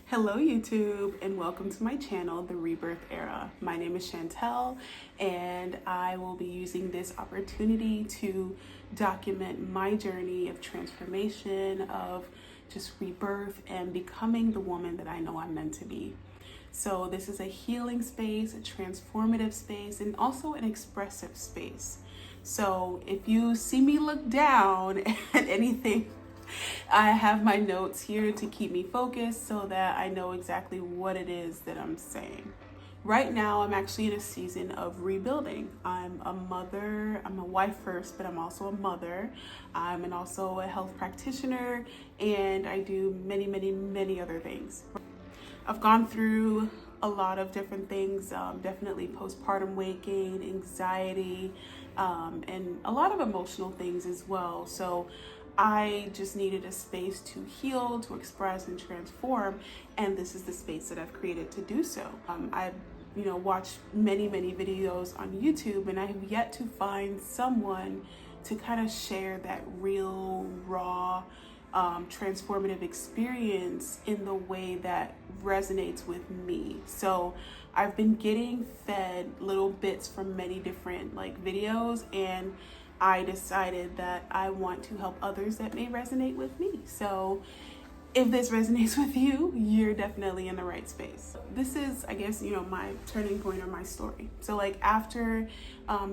Hello YouTube and welcome to my channel, The Rebirth Era. My name is Chantelle and I will be using this opportunity to document my journey of transformation, of just rebirth and becoming the woman that I know I'm meant to be. So this is a healing space, a transformative space, and also an expressive space. So if you see me look down at anything, I have my notes here to keep me focused so that I know exactly what it is that I'm saying. Right now, I'm actually in a season of rebuilding. I'm a mother, I'm a wife first, but I'm also a mother. I'm also a health practitioner, and I do many other things. I've gone through a lot of different things, definitely postpartum weight gain, anxiety, and a lot of emotional things as well. So I just needed a space to heal, to express and transform, and this is the space that I've created to do so. I've watched many videos on YouTube, and I have yet to find someone to kind of share that real, raw, transformative experience in the way that resonates with me. So I've been getting fed little bits from many different videos, and I decided that I want to help others that may resonate with me. So if this resonates with you, you're definitely in the right space. This is, I guess, my turning point or my story. So after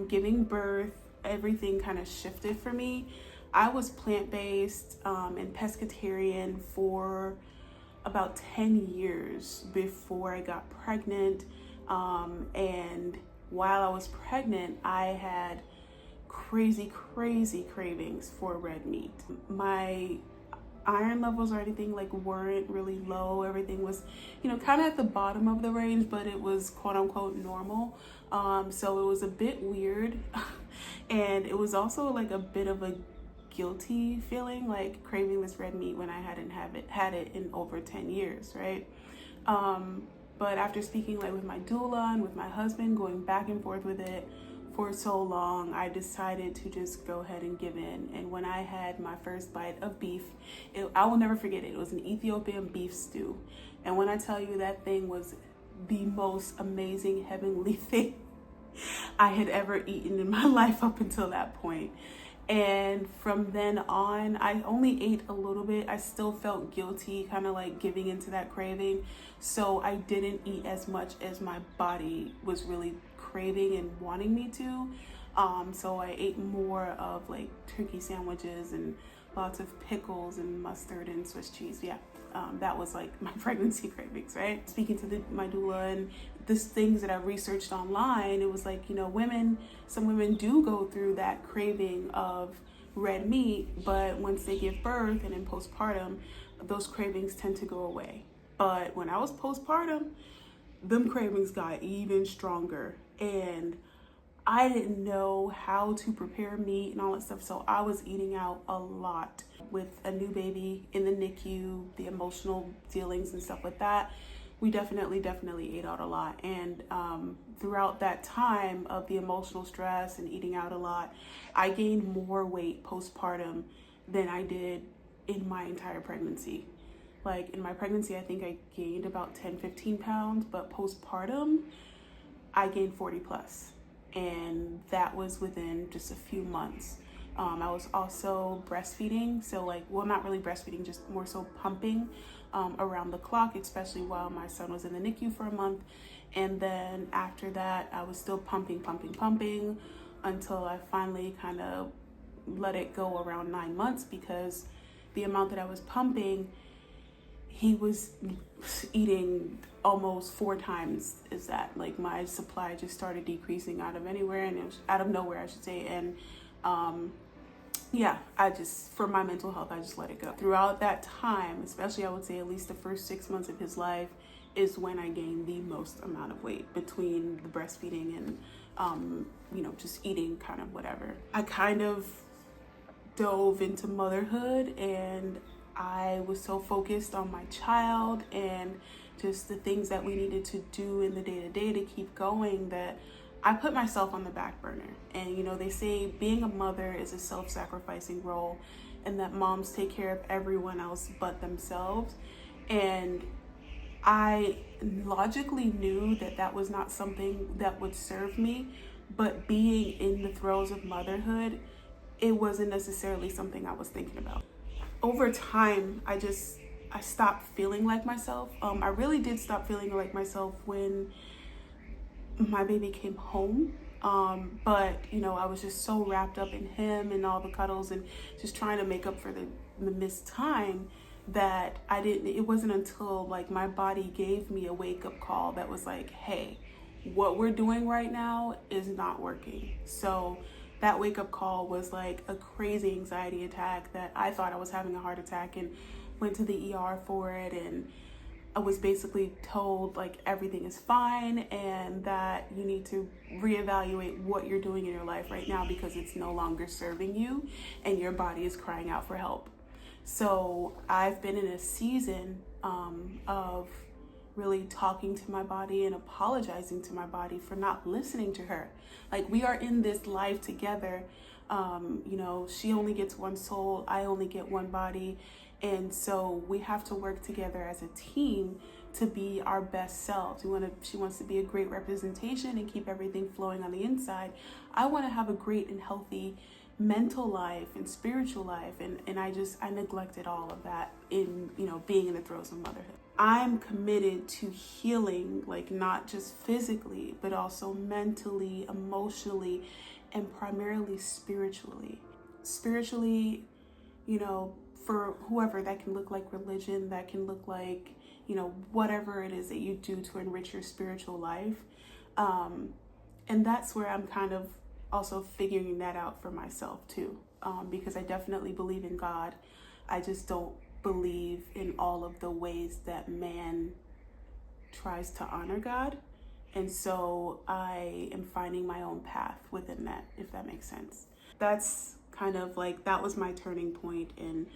giving birth, everything kind of shifted for me. I was plant-based and pescatarian for about 10 years before I got pregnant. And while I was pregnant, I had crazy cravings for red meat. My iron levels or anything weren't really low. Everything was, kind of at the bottom of the range, but it was quote unquote normal. So it was a bit weird. And it was also a bit of a guilty feeling, craving this red meat when I hadn't had it in over 10 years, right? But after speaking with my doula and with my husband, going back and forth with it for so long, I decided to just go ahead and give in. And when I had my first bite of beef, I will never forget it. It was an Ethiopian beef stew. And when I tell you, that thing was the most amazing, heavenly thing I had ever eaten in my life up until that point. And from then on, I only ate a little bit. I still felt guilty, kind of giving into that craving. So I didn't eat as much as my body was really craving and wanting me to. So I ate more of turkey sandwiches and lots of pickles and mustard and Swiss cheese. Yeah, that was my pregnancy cravings, right? Speaking to my doula and these things that I researched online, it was some women do go through that craving of red meat, but once they give birth and in postpartum, those cravings tend to go away. But when I was postpartum, them cravings got even stronger, and I didn't know how to prepare meat and all that stuff, so I was eating out a lot. With a new baby in the NICU, the emotional dealings and stuff like that, we definitely ate out a lot. And throughout that time of the emotional stress and eating out a lot, I gained more weight postpartum than I did in my entire pregnancy. In my pregnancy, I think I gained about 10-15 pounds, but postpartum, I gained 40 plus. And that was within just a few months. I was also breastfeeding. So not really breastfeeding, just more so pumping around the clock, especially while my son was in the NICU for a month. And then after that, I was still pumping until I finally kind of let it go around 9 months, because the amount that I was pumping, he was eating almost 4 times as that. My supply just started decreasing out of nowhere, I should say. And for my mental health, I just let it go. Throughout that time, especially I would say at least the first 6 months of his life, is when I gained the most amount of weight, between the breastfeeding and just eating kind of whatever. I kind of dove into motherhood, and I was so focused on my child and just the things that we needed to do in the day-to-day to keep going, that I put myself on the back burner. And they say being a mother is a self-sacrificing role, and that moms take care of everyone else but themselves. And I logically knew that that was not something that would serve me, but being in the throes of motherhood, it wasn't necessarily something I was thinking about. Over time, I stopped feeling like myself. I really did stop feeling like myself when my baby came home. But I was just so wrapped up in him and all the cuddles and just trying to make up for the missed time that it wasn't until like my body gave me a wake up call that was like, hey, what we're doing right now is not working. So that wake up call was like a crazy anxiety attack that I thought I was having a heart attack, and went to the ER for it, and I was basically told like everything is fine and that you need to reevaluate what you're doing in your life right now because it's no longer serving you and your body is crying out for help. So I've been in a season of really talking to my body and apologizing to my body for not listening to her. Like, we are in this life together. She only gets one soul, I only get one body. And so we have to work together as a team to be our best selves. She wants to be a great representation and keep everything flowing on the inside. I want to have a great and healthy mental life and spiritual life. And I neglected all of that in, being in the throes of motherhood. I'm committed to healing, like not just physically, but also mentally, emotionally, and primarily spiritually. Spiritually, for whoever, that can look like religion, that can look like, whatever it is that you do to enrich your spiritual life. And that's where I'm kind of also figuring that out for myself too, because I definitely believe in God. I just don't believe in all of the ways that man tries to honor God. And so I am finding my own path within that, if that makes sense. That's kind of like, that was my turning point. And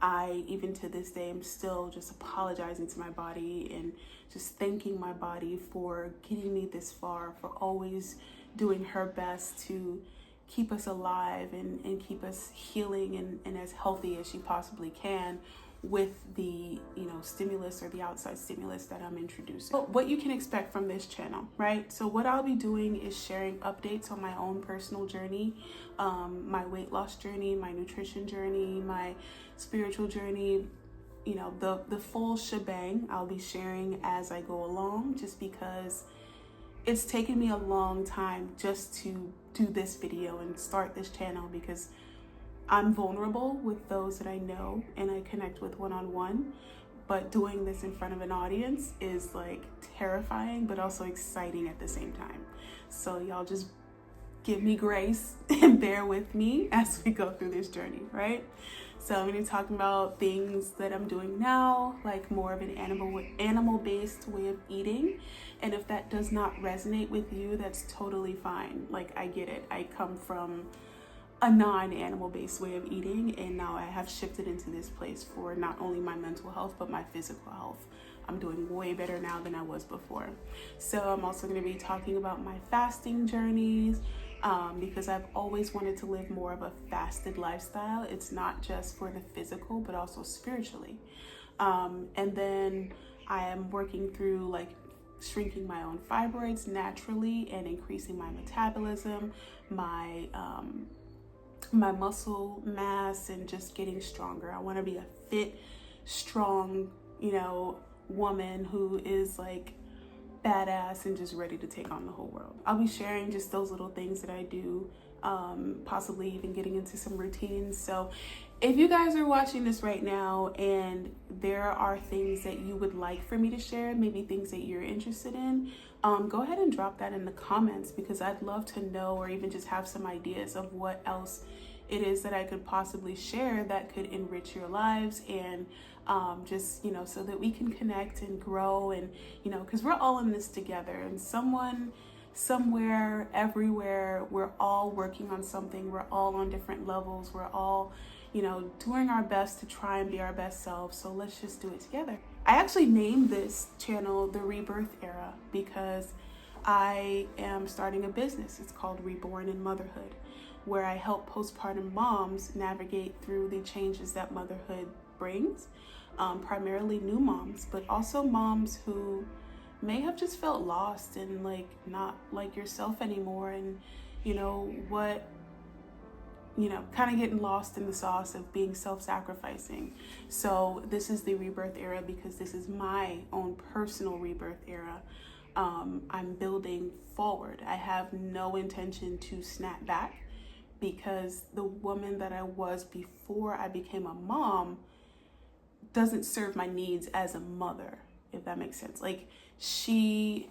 I, even to this day, am still just apologizing to my body and just thanking my body for getting me this far, for always doing her best to keep us alive and keep us healing and as healthy as she possibly can with the stimulus or the outside stimulus that I'm introducing. What you can expect from this channel, right? So what I'll be doing is sharing updates on my own personal journey, my weight loss journey, my nutrition journey, my spiritual journey, the full shebang. I'll be sharing as I go along, just because it's taken me a long time just to do this video and start this channel, because I'm vulnerable with those that I know and I connect with one-on-one, but doing this in front of an audience is like terrifying, but also exciting at the same time. So y'all just give me grace and bear with me as we go through this journey, right? So I'm going to be talking about things that I'm doing now, like more of an animal-based way of eating. And if that does not resonate with you, that's totally fine. Like, I get it. I come from a non-animal based way of eating, and now I have shifted into this place for not only my mental health, but my physical health. I'm doing way better now than I was before. So I'm also going to be talking about my fasting journeys, because I've always wanted to live more of a fasted lifestyle. It's not just for the physical, but also spiritually. And then I am working through like shrinking my own fibroids naturally and increasing my metabolism, my muscle mass, and just getting stronger. I want to be a fit, strong, woman who is like badass and just ready to take on the whole world. I'll be sharing just those little things that I do, possibly even getting into some routines. So if you guys are watching this right now and there are things that you would like for me to share, maybe things that you're interested in, go ahead and drop that in the comments, because I'd love to know, or even just have some ideas of what else it is that I could possibly share that could enrich your lives, and just, so that we can connect and grow, and, because we're all in this together, and someone, somewhere, everywhere, we're all working on something. We're all on different levels. We're all, doing our best to try and be our best selves. So let's just do it together. I actually named this channel the Rebirth Era because I am starting a business. It's called Reborn in Motherhood, where I help postpartum moms navigate through the changes that motherhood brings. primarily new moms, but also moms who may have just felt lost and like not like yourself anymore, and kind of getting lost in the sauce of being self-sacrificing. So this is the rebirth era because this is my own personal rebirth era. I'm building forward. I have no intention to snap back because the woman that I was before I became a mom doesn't serve my needs as a mother, if that makes sense. Like, she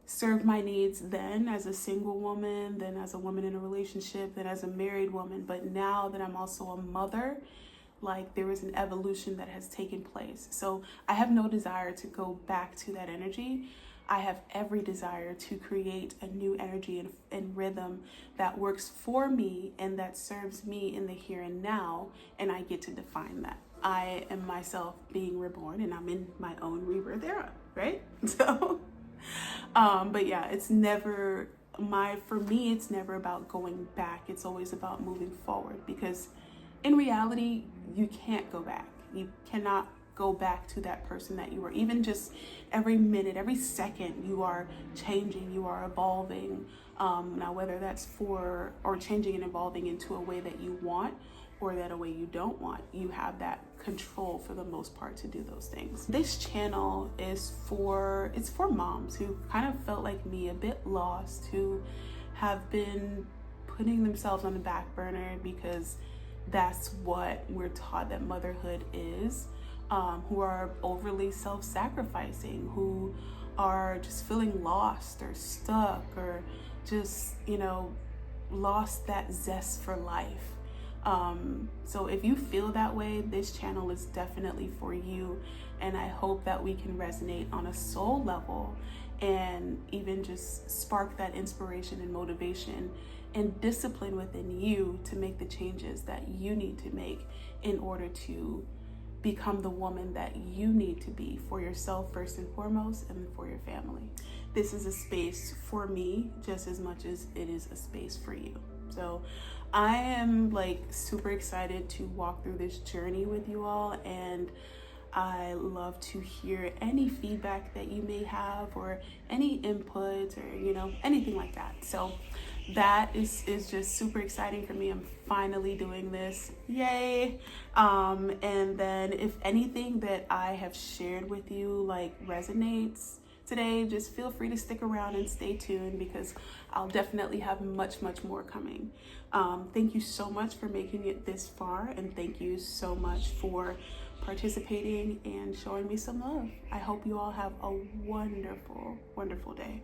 served my needs then as a single woman, then as a woman in a relationship, then as a married woman. But now that I'm also a mother, like, there is an evolution that has taken place. So I have no desire to go back to that energy. I have every desire to create a new energy and rhythm that works for me and that serves me in the here and now, and I get to define that. I am myself being reborn, and I'm in my own rebirth era, right? So but yeah, it's never for me, it's never about going back. It's always about moving forward, because in reality, you can't go back. You cannot go back to that person that you were. Even just every minute, every second, you are changing, you are evolving. Now, whether that's changing and evolving into a way that you want or that a way you don't want, you have that control for the most part to do those things. This channel is for moms who kind of felt like me, a bit lost, who have been putting themselves on the back burner because that's what we're taught that motherhood is, who are overly self-sacrificing, who are just feeling lost or stuck or just, lost that zest for life. So if you feel that way, this channel is definitely for you. And I hope that we can resonate on a soul level and even just spark that inspiration and motivation and discipline within you to make the changes that you need to make in order to become the woman that you need to be for yourself first and foremost, and for your family. This is a space for me just as much as it is a space for you. So I am super excited to walk through this journey with you all, and I love to hear any feedback that you may have or any input or anything like that. So that is just super exciting for me. I'm finally doing this. Yay. And then if anything that I have shared with you resonates today, just feel free to stick around and stay tuned, because I'll definitely have much more coming. Thank you so much for making it this far, and thank you so much for participating and showing me some love. I hope you all have a wonderful day.